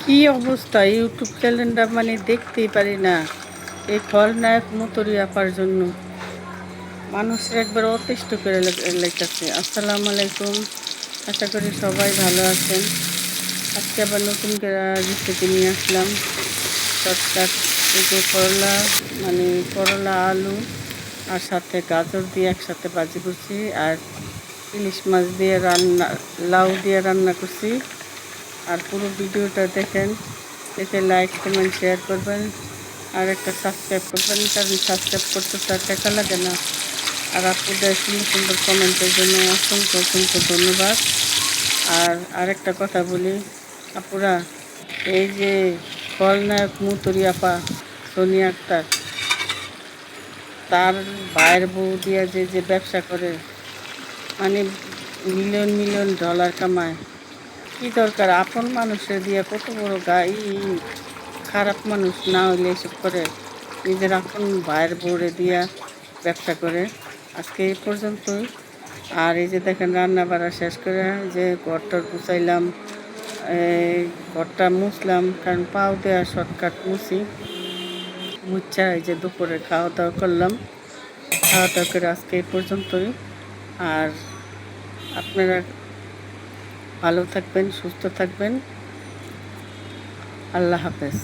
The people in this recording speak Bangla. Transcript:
কি অবস্থা! ইউটিউব চ্যানেলটা মানে দেখতেই পারি না। এই খলনায়ক মতরি আপার জন্য মানুষের একবার অতিষ্ঠ করে লাইতাছে। আসসালামু আলাইকুম। আশা করি সবাই ভালো আছেন। আজকে আবার নতুন করে রেসিপি নিয়ে আসলাম। শর্টকাট এই যে করলা, মানে করলা, আলু আর সাথে গাজর দিয়ে একসাথে ভাজি করছি, আর ইলিশ মাছ দিয়ে রান্না, লাউ দিয়ে রান্না করছি। আর পুরো ভিডিওটা দেখেন, দেখে লাইক কমেন্ট শেয়ার করবেন, আর একটা সাবস্ক্রাইব করবেন, কারণ সাবস্ক্রাইব করতে তো আর টাকা লাগে না। আর আপনাদের সুন্দর সুন্দর কমেন্টের জন্য অসংখ্য অসংখ্য ধন্যবাদ। আর আরেকটা কথা বলি, আপুরা, এই যে খলনায়ক মুতরি আপা সোনিয়া আক্তার, তার ভাইয়ের বউ দিয়ে যে যে ব্যবসা করে, মানে মিলিয়ন মিলিয়ন ডলার কামায়। কি দরকার আপন মানুষের দিয়ে কত বড় গাই, খারাপ মানুষ না হইলে এসব করে, নিজের আপন ভাইয়ের বউরে দিয়া ব্যবসা করে। আজকে এই পর্যন্তই। আর এই যে দেখেন রান্না বাড়া শেষ করে যে ঘরটার গুছাইলাম, এই ঘরটা মুছলাম, কারণ পাও দেওয়া শর্টকাট মুছি মুচ্ছা এই যে দুপুরে খাওয়া দাওয়া করলাম। খাওয়া দাওয়া করে আজকে এই পর্যন্তই। আর আপনারা ভালো থাকবেন, সুস্থ থাকবেন। আল্লাহ হাফেজ।